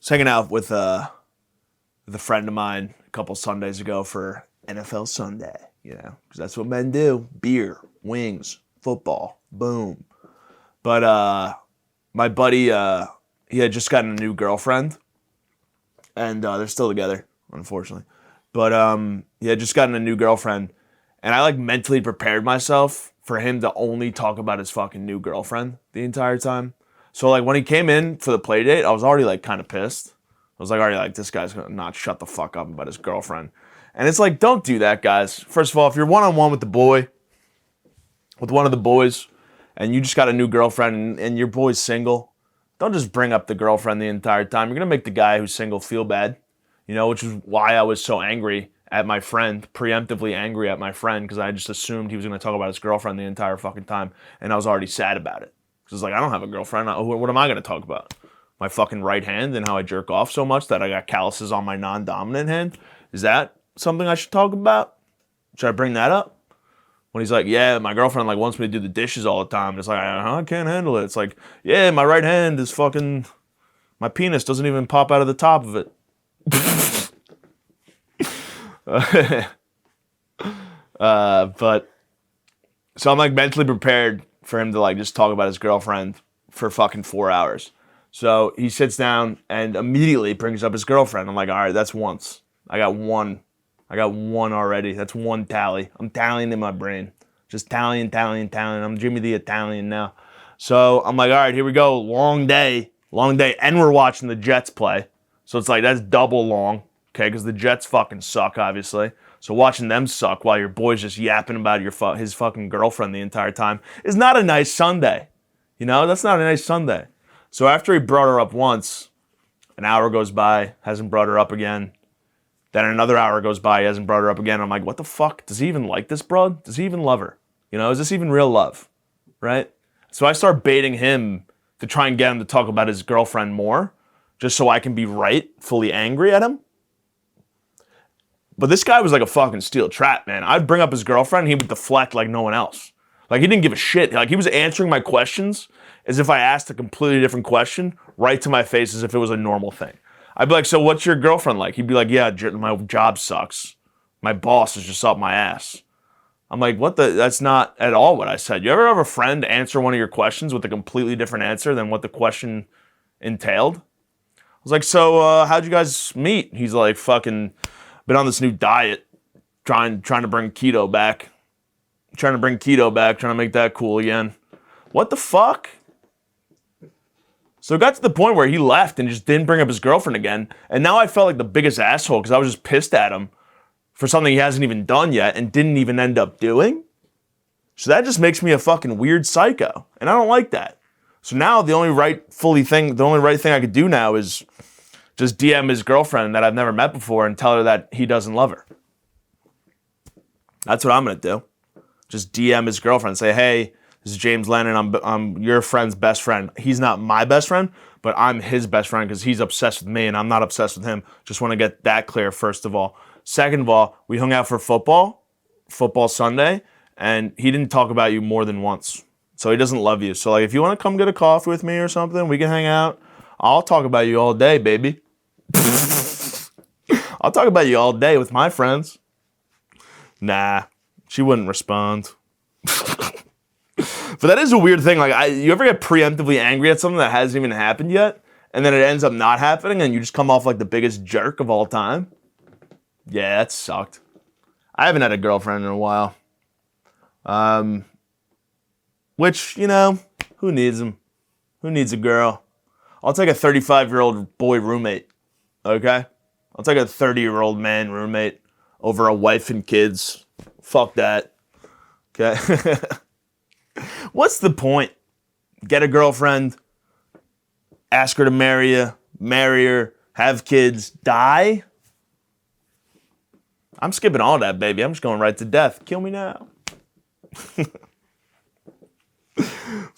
was hanging out with a friend of mine a couple Sundays ago for NFL Sunday, because that's what men do. Beer, wings, football, boom. But my buddy, he had just gotten a new girlfriend, and they're still together, unfortunately. But he had just gotten a new girlfriend, and I mentally prepared myself for him to only talk about his fucking new girlfriend the entire time. So when he came in for the play date, I was already kind of pissed. I was already this guy's gonna not shut the fuck up about his girlfriend. And it's don't do that, guys. First of all, if you're one-on-one with one of the boys, and you just got a new girlfriend and your boy's single, don't just bring up the girlfriend the entire time. You're gonna make the guy who's single feel bad, which is why I was so angry at my friend, preemptively angry at my friend, because I just assumed he was gonna talk about his girlfriend the entire fucking time, and I was already sad about it. Because I don't have a girlfriend. What am I gonna talk about? My fucking right hand and how I jerk off so much that I got calluses on my non-dominant hand? Is that something I should talk about? Should I bring that up? When he's yeah, my girlfriend wants me to do the dishes all the time. It's I can't handle it. It's yeah, my right hand is fucking, my penis doesn't even pop out of the top of it. But so I'm mentally prepared for him to just talk about his girlfriend for fucking 4 hours. So he sits down and immediately brings up his girlfriend. I'm all right, that's once. I got one already. That's one tally. I'm tallying in my brain. Just tallying. I'm Jimmy the Italian now. So I'm all right, here we go. Long day. And we're watching the Jets play. So it's that's double long, okay? Because the Jets fucking suck, obviously. So watching them suck while your boy's just yapping about his fucking girlfriend the entire time is not a nice Sunday. That's not a nice Sunday. So after he brought her up once, an hour goes by, hasn't brought her up again. Then another hour goes by, he hasn't brought her up again. I'm what the fuck? Does he even like this broad? Does he even love her? Is this even real love? Right? So I start baiting him to try and get him to talk about his girlfriend more, just so I can be rightfully angry at him. But this guy was a fucking steel trap, man. I'd bring up his girlfriend, and he would deflect like no one else. He didn't give a shit. He was answering my questions as if I asked a completely different question right to my face as if it was a normal thing. I'd be so what's your girlfriend like? He'd be yeah, my job sucks. My boss is just up my ass. I'm what the? That's not at all what I said. You ever have a friend answer one of your questions with a completely different answer than what the question entailed? I was so how'd you guys meet? He's fucking been on this new diet, trying to bring keto back. Trying to make that cool again. What the fuck? So it got to the point where he left and just didn't bring up his girlfriend again. And now I felt like the biggest asshole because I was just pissed at him for something he hasn't even done yet and didn't even end up doing. So that just makes me a fucking weird psycho. And I don't like that. So now the only right thing I could do now is just DM his girlfriend that I've never met before and tell her that he doesn't love her. That's what I'm going to do. Just DM his girlfriend. Say, hey, this is James Lennon. I'm your friend's best friend. He's not my best friend, but I'm his best friend because he's obsessed with me and I'm not obsessed with him. Just want to get that clear, first of all. Second of all, we hung out for football Sunday, and he didn't talk about you more than once. So he doesn't love you. So if you want to come get a coffee with me or something, we can hang out. I'll talk about you all day, baby. I'll talk about you all day with my friends. Nah, she wouldn't respond. But that is a weird thing. You ever get preemptively angry at something that hasn't even happened yet, and then it ends up not happening, and you just come off like the biggest jerk of all time? Yeah, that sucked. I haven't had a girlfriend in a while. Which, who needs them? Who needs a girl? I'll take a 35-year-old boy roommate, okay? I'll take a 30-year-old man roommate over a wife and kids. Fuck that, okay? What's the point? Get a girlfriend, ask her to marry you, marry her, have kids, die? I'm skipping all that, baby. I'm just going right to death. Kill me now. But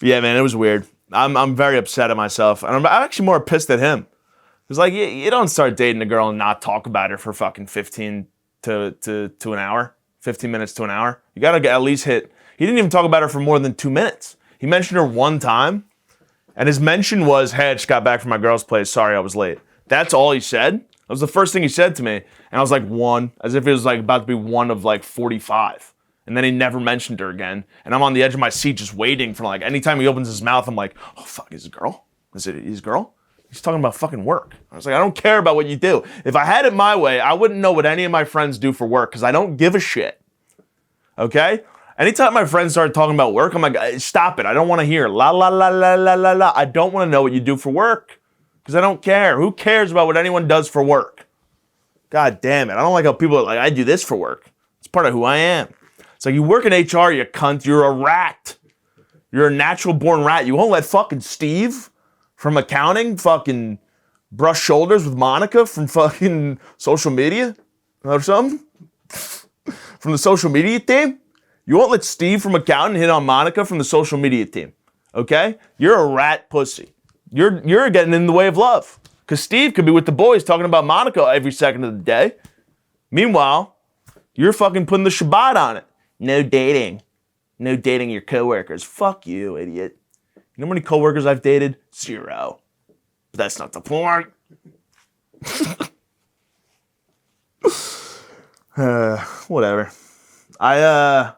yeah, man, it was weird. I'm very upset at myself. And I'm actually more pissed at him. It's you don't start dating a girl and not talk about her for fucking 15 to an hour. 15 minutes to an hour. You got to at least hit. He didn't even talk about her for more than 2 minutes. He mentioned her one time, and his mention was, hey, I just got back from my girl's place. Sorry I was late. That's all he said. That was the first thing he said to me. And I was like, one, as if it was like about to be one of like 45. And then he never mentioned her again. And I'm on the edge of my seat just waiting for like, anytime he opens his mouth, I'm like, oh, fuck, is it a girl? Is it his girl? He's talking about fucking work. I was like, I don't care about what you do. If I had it my way, I wouldn't know what any of my friends do for work because I don't give a shit. Okay? Anytime my friends start talking about work, I'm like, stop it. I don't want to hear la, la, la, la, la, la, la. I don't want to know what you do for work because I don't care. Who cares about what anyone does for work? God damn it. I don't like how people are like, I do this for work. It's part of who I am. It's like, you work in HR, you cunt. You're a rat. You're a natural born rat. You won't let fucking Steve from accounting fucking brush shoulders with Monica from fucking social media or something? From the social media team? You won't let Steve from accounting hit on Monica from the social media team. Okay? You're a rat pussy. You're getting in the way of love. Because Steve could be with the boys talking about Monica every second of the day. Meanwhile, you're fucking putting the Shabbat on it. No dating. No dating your coworkers. Fuck you, idiot. You know how many coworkers I've dated? 0. But that's not the point. Whatever. I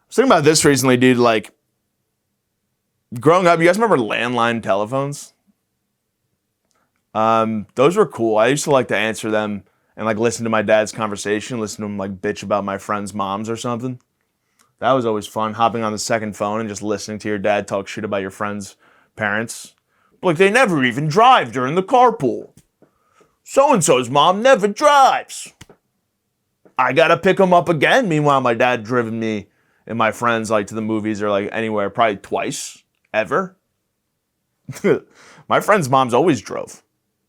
was thinking about this recently, dude. Like, growing up, you guys remember landline telephones? Those were cool. I used to like to answer them and like listen to my dad's conversation, listen to him like bitch about my friends' moms or something. That was always fun, hopping on the second phone and just listening to your dad talk shit about your friends' parents. Like, they never even drive during the carpool. So-and-so's mom never drives. I gotta pick them up again. Meanwhile, my dad driven me and my friends like to the movies or like anywhere probably twice, ever. My friend's moms always drove.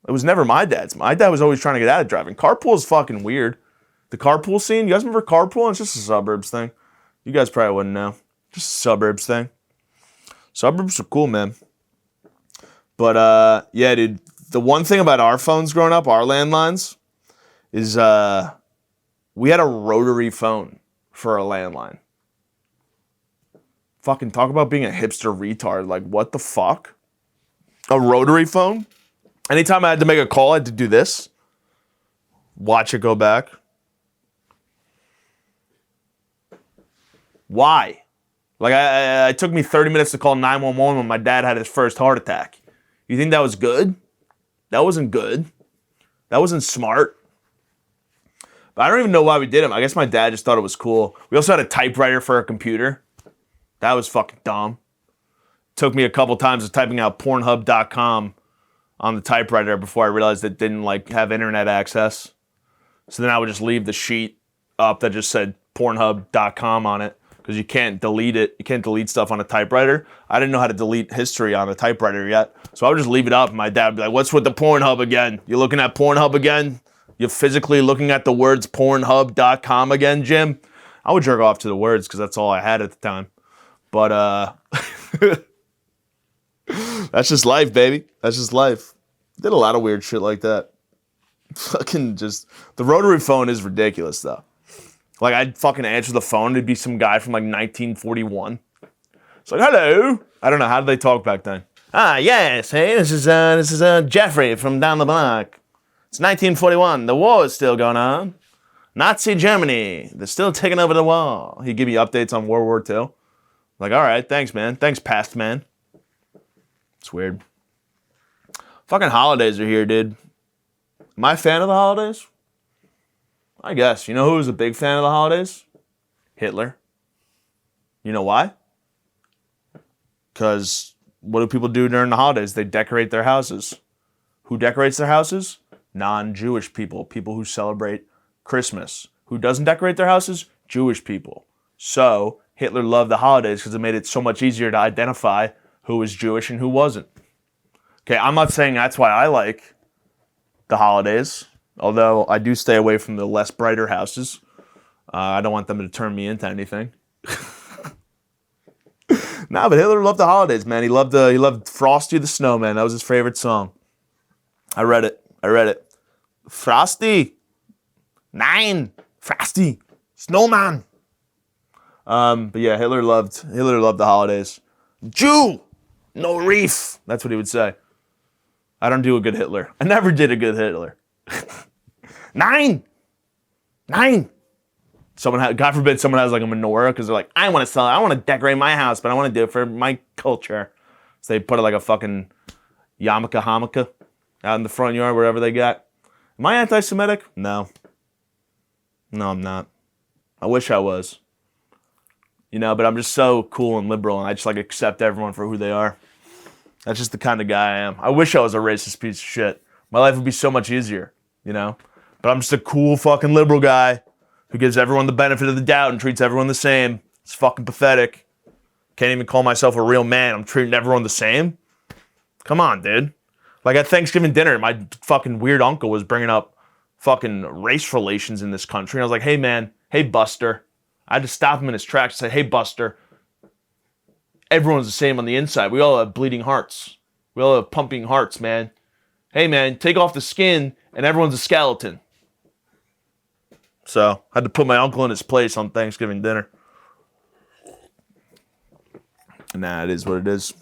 It was never my dad's. My dad was always trying to get out of driving. Carpool is fucking weird. The carpool scene, you guys remember carpool? It's just a suburbs thing. You guys probably wouldn't know. Just a suburbs thing. Suburbs are cool, man. But, yeah, dude. The one thing about our phones growing up, our landlines, is we had a rotary phone for a landline. Fucking talk about being a hipster retard. Like, what the fuck? A rotary phone? Anytime I had to make a call, I had to do this. Watch it go back. Why? Like, it took me 30 minutes to call 911 when my dad had his first heart attack. You think that was good? That wasn't good. That wasn't smart. But I don't even know why we did them. I guess my dad just thought it was cool. We also had a typewriter for a computer. That was fucking dumb. Took me a couple times of typing out Pornhub.com on the typewriter before I realized it didn't like have internet access. So then I would just leave the sheet up that just said Pornhub.com on it. Because you can't delete it. You can't delete stuff on a typewriter. I didn't know how to delete history on a typewriter yet. So I would just leave it up and my dad would be like, what's with the Pornhub again? You looking at Pornhub again? You physically looking at the words Pornhub.com again, Jim? I would jerk off to the words because that's all I had at the time. But that's just life, baby. That's just life. Did a lot of weird shit like that. Fucking just, the rotary phone is ridiculous though. Like, I'd fucking answer the phone. It'd be some guy from, like, 1941. It's like, hello. I don't know. How did they talk back then? Ah, yes. Hey, this is Jeffrey from down the block. It's 1941. The war is still going on. Nazi Germany. They're still taking over the wall. He'd give me updates on World War II. Like, all right. Thanks, man. Thanks, past man. It's weird. Fucking holidays are here, dude. Am I a fan of the holidays? I guess. You know who was a big fan of the holidays? Hitler. You know why? Because what do people do during the holidays? They decorate their houses. Who decorates their houses? Non-Jewish people. People who celebrate Christmas. Who doesn't decorate their houses? Jewish people. So Hitler loved the holidays because it made it so much easier to identify who was Jewish and who wasn't. Okay, I'm not saying that's why I like the holidays. Although I do stay away from the less brighter houses. I don't want them to turn me into anything. Nah, but Hitler loved the holidays, man. He loved Frosty the Snowman. That was his favorite song. I read it. Frosty. Nein. Frosty. Snowman. But yeah, Hitler loved the holidays. Jew. No reef. That's what he would say. I don't do a good Hitler. I never did a good Hitler. 9. God forbid someone has like a menorah because they're like, I want to sell it. I want to decorate my house, but I want to do it for my culture. So they put it like a fucking yarmulke hamaka out in the front yard, wherever they got. Am I anti-Semitic? No. No, I'm not. I wish I was. You know, but I'm just so cool and liberal, and I just like accept everyone for who they are. That's just the kind of guy I am. I wish I was a racist piece of shit. My life would be so much easier, you know? But I'm just a cool fucking liberal guy who gives everyone the benefit of the doubt and treats everyone the same. It's fucking pathetic. Can't even call myself a real man. I'm treating everyone the same. Come on, dude. Like at Thanksgiving dinner, my fucking weird uncle was bringing up fucking race relations in this country. And I was like, hey man, hey Buster. I had to stop him in his tracks and say, hey Buster, everyone's the same on the inside. We all have bleeding hearts. We all have pumping hearts, man. Hey man, take off the skin and everyone's a skeleton. So I had to put my uncle in his place on Thanksgiving dinner. Nah, it is what it is.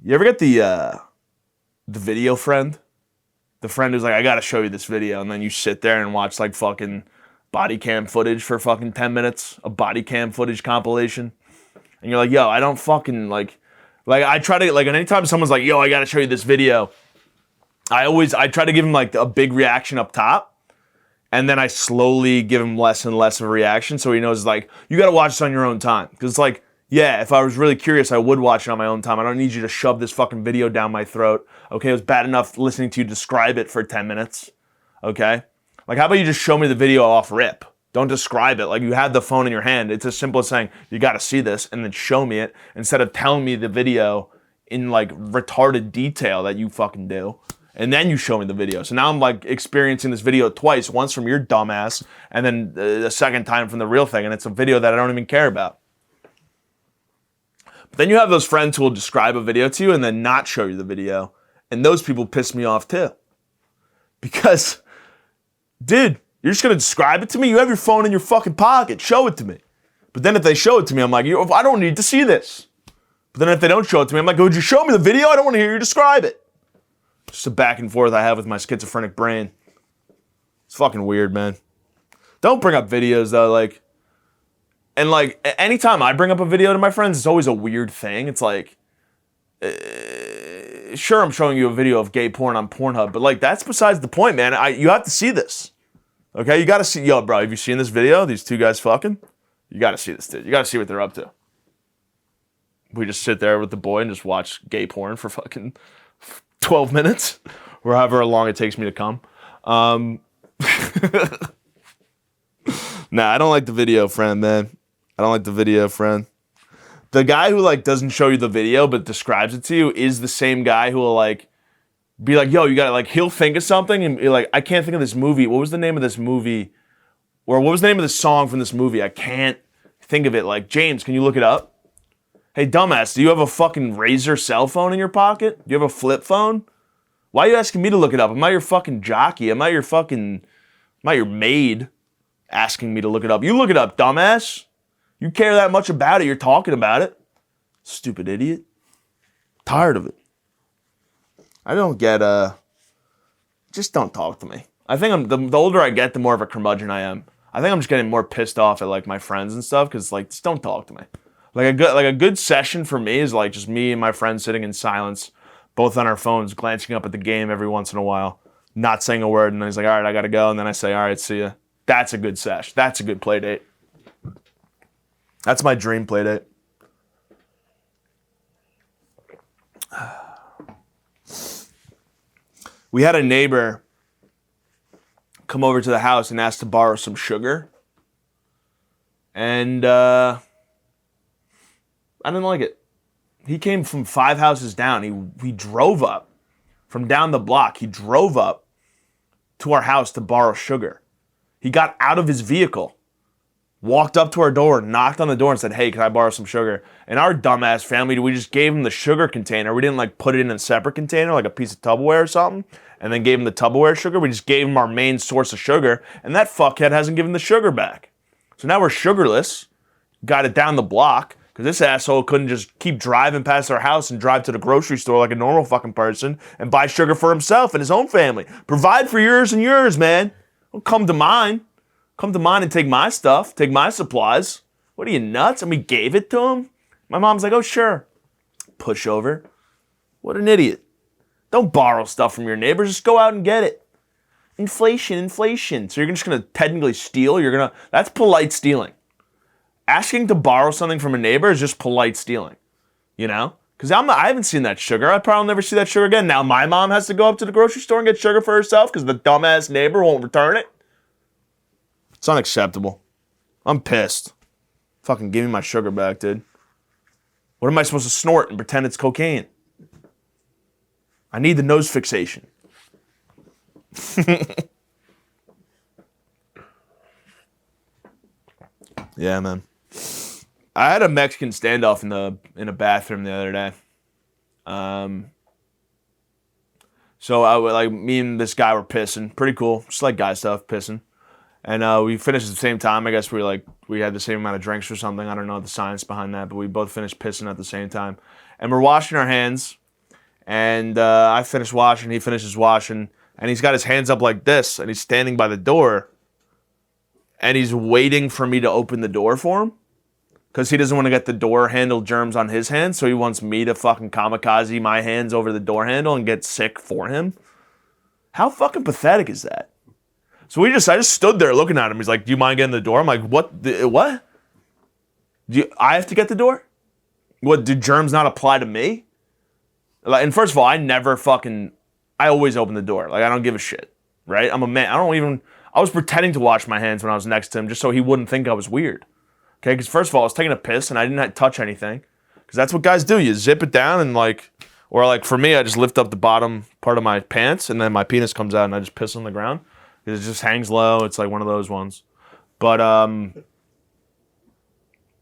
You ever get the video friend? The friend who's like, I gotta show you this video, and then you sit there and watch like fucking body cam footage for fucking 10 minutes, a body cam footage compilation. And you're like, yo, I don't fucking like I try to, like, anytime someone's like, yo, I gotta show you this video, I try to give him like a big reaction up top. And then I slowly give him less and less of a reaction so he knows, like, you got to watch this on your own time. Because it's like, yeah, if I was really curious, I would watch it on my own time. I don't need you to shove this fucking video down my throat. Okay, it was bad enough listening to you describe it for 10 minutes. Okay? Like, how about you just show me the video off rip? Don't describe it. Like, you had the phone in your hand. It's as simple as saying, you got to see this, and then show me it, instead of telling me the video in, like, retarded detail that you fucking do. And then you show me the video. So now I'm like experiencing this video twice, once from your dumbass, and then the second time from the real thing, and it's a video that I don't even care about. But then you have those friends who will describe a video to you and then not show you the video. And those people piss me off too. Because, dude, you're just gonna describe it to me? You have your phone in your fucking pocket, show it to me. But then if they show it to me, I'm like, I don't need to see this. But then if they don't show it to me, I'm like, would you show me the video? I don't want to hear you describe it. Just a back and forth I have with my schizophrenic brain. It's fucking weird, man. Don't bring up videos, though, like... And, like, anytime I bring up a video to my friends, it's always a weird thing. It's like... sure, I'm showing you a video of gay porn on Pornhub, but, like, that's besides the point, man. You have to see this. Okay? You gotta see... Yo, bro, have you seen this video? These two guys fucking? You gotta see this, dude. You gotta see what they're up to. We just sit there with the boy and just watch gay porn for fucking... 12 minutes, or however long it takes me to come. Nah, I don't like the video friend, man. I don't like the video friend. The guy who, like, doesn't show you the video but describes it to you is the same guy who will, like, be like, yo, you gotta, like, he'll think of something and be like, I can't think of this movie. What was the name of this movie? Or what was the name of the song from this movie? I can't think of it. Like, James, can you look it up? Hey, dumbass, do you have a fucking Razr cell phone in your pocket? Do you have a flip phone? Why are you asking me to look it up? Am I your fucking jockey? Am I your maid asking me to look it up? You look it up, dumbass. You care that much about it, you're talking about it. Stupid idiot. Tired of it. I don't get, just don't talk to me. I think the older I get, the more of a curmudgeon I am. I think I'm just getting more pissed off at, like, my friends and stuff, because, like, just don't talk to me. Like a good session for me is like just me and my friend sitting in silence, both on our phones, glancing up at the game every once in a while, not saying a word, and then he's like, all right, I gotta go, and then I say, all right, see ya. That's a good sesh. That's a good play date. That's my dream play date. We had a neighbor come over to the house and ask to borrow some sugar, and I didn't like it. He came from 5 houses down. He drove up from down the block. He drove up to our house to borrow sugar. He got out of his vehicle, walked up to our door, knocked on the door and said, hey, can I borrow some sugar? And our dumbass family, we just gave him the sugar container. We didn't like put it in a separate container, like a piece of Tupperware or something, and then gave him the Tupperware sugar. We just gave him our main source of sugar, and that fuckhead hasn't given the sugar back. So now we're sugarless. Got it down the block. Because this asshole couldn't just keep driving past our house and drive to the grocery store like a normal fucking person and buy sugar for himself and his own family. Provide for yours and yours, man. Don't come to mine. Come to mine and take my stuff, take my supplies. What are you, nuts? And we gave it to him? My mom's like, oh, sure. Pushover. What an idiot. Don't borrow stuff from your neighbors. Just go out and get it. Inflation. So you're just going to technically steal? That's polite stealing. Asking to borrow something from a neighbor is just polite stealing, you know? Because I haven't seen that sugar. I probably never see that sugar again. Now my mom has to go up to the grocery store and get sugar for herself because the dumbass neighbor won't return it. It's unacceptable. I'm pissed. Fucking give me my sugar back, dude. What am I supposed to snort and pretend it's cocaine? I need the nose fixation. Yeah, man. I had a Mexican standoff in a bathroom the other day. So me and this guy were pissing. Pretty cool. Just like guy stuff, pissing. And we finished at the same time. I guess we had the same amount of drinks or something. I don't know the science behind that, but we both finished pissing at the same time. And we're washing our hands. And I finished washing, he finishes washing, and he's got his hands up like this, and he's standing by the door, and he's waiting for me to open the door for him. Because he doesn't want to get the door handle germs on his hands, so he wants me to fucking kamikaze my hands over the door handle and get sick for him. How fucking pathetic is that? So I just stood there looking at him. He's like, do you mind getting the door? I'm like, what? I have to get the door? What, do germs not apply to me? And first of all, I always open the door. Like, I don't give a shit, right? I'm a man. I was pretending to wash my hands when I was next to him just so he wouldn't think I was weird. Okay, because first of all, I was taking a piss and I didn't touch anything. Because that's what guys do. You zip it down and or for me, I just lift up the bottom part of my pants and then my penis comes out and I just piss on the ground. It just hangs low. It's like one of those ones. But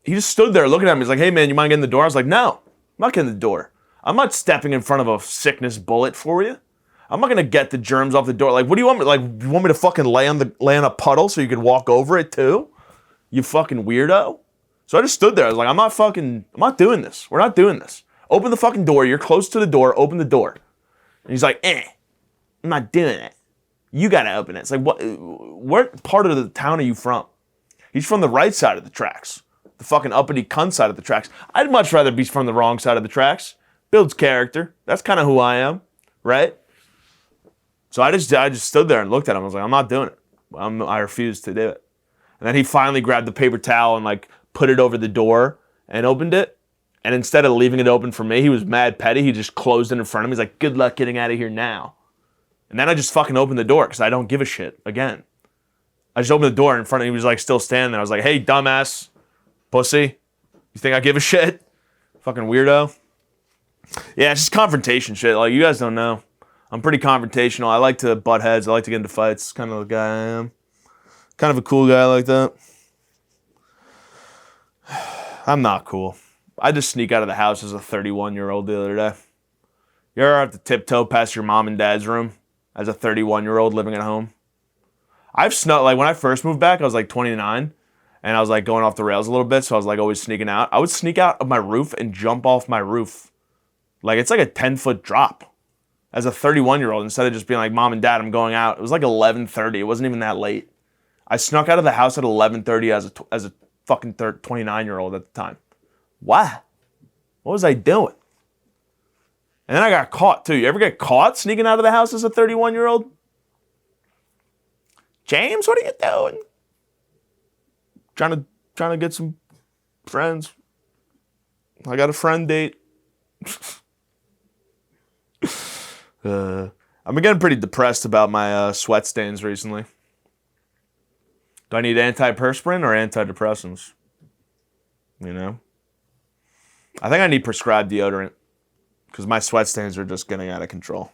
he just stood there looking at me. He's like, hey man, you mind getting the door? I was like, no, I'm not getting the door. I'm not stepping in front of a sickness bullet for you. I'm not gonna get the germs off the door. Like, what do you want me? Like, you want me to fucking lay on a puddle so you can walk over it too? You fucking weirdo. So I just stood there. I was like, I'm not doing this. We're not doing this. Open the fucking door. You're close to the door. Open the door. And he's like, I'm not doing it. You gotta open it. It's like, what part of the town are you from? He's from the right side of the tracks. The fucking uppity cunt side of the tracks. I'd much rather be from the wrong side of the tracks. Builds character. That's kind of who I am, right? So I just stood there and looked at him. I was like, I'm not doing it. I refuse to do it. And then he finally grabbed the paper towel and put it over the door and opened it. And instead of leaving it open for me, he was mad petty. He just closed it in front of me. He's like, good luck getting out of here now. And then I just fucking opened the door because I don't give a shit again. I just opened the door in front of him. He was still standing there. I was like, hey, dumbass, pussy. You think I give a shit? Fucking weirdo. Yeah, it's just confrontation shit. You guys don't know. I'm pretty confrontational. I like to butt heads. I like to get into fights. Kind of the guy I am. Kind of a cool guy like that. I'm not cool. I just sneak out of the house as a 31-year-old the other day. You ever have to tiptoe past your mom and dad's room as a 31-year-old living at home? I've snuck, when I first moved back, I was 29, and I was going off the rails a little bit, so I was always sneaking out. I would sneak out of my roof and jump off my roof. It's a 10-foot drop as a 31-year-old instead of just being Mom and Dad, I'm going out. It was 11:30. It wasn't even that late. I snuck out of the house at 11:30 as a fucking 29-year-old at the time. Why? What was I doing? And then I got caught too. You ever get caught sneaking out of the house as a 31-year-old? James, what are you doing? Trying to get some friends. I got a friend date. I've been getting pretty depressed about my sweat stains recently. Do I need antiperspirant or antidepressants? You know? I think I need prescribed deodorant because my sweat stains are just getting out of control.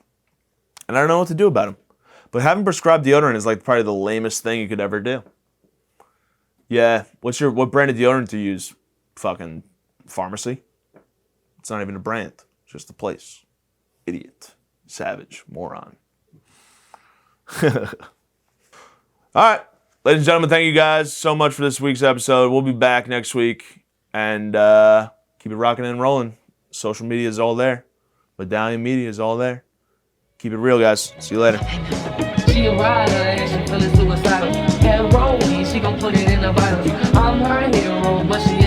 And I don't know what to do about them. But having prescribed deodorant is probably the lamest thing you could ever do. Yeah, what brand of deodorant do you use? Fucking pharmacy? It's not even a brand. It's just a place. Idiot. Savage. Moron. All right. Ladies and gentlemen, thank you guys so much for this week's episode. We'll be back next week. And Keep it rocking and rolling. Social media is all there. Medallion Media is all there. Keep it real, guys. See you later. She a rider and she feeling suicidal. Head rolling, she gon' put it in the vitals. I'm her hero, but she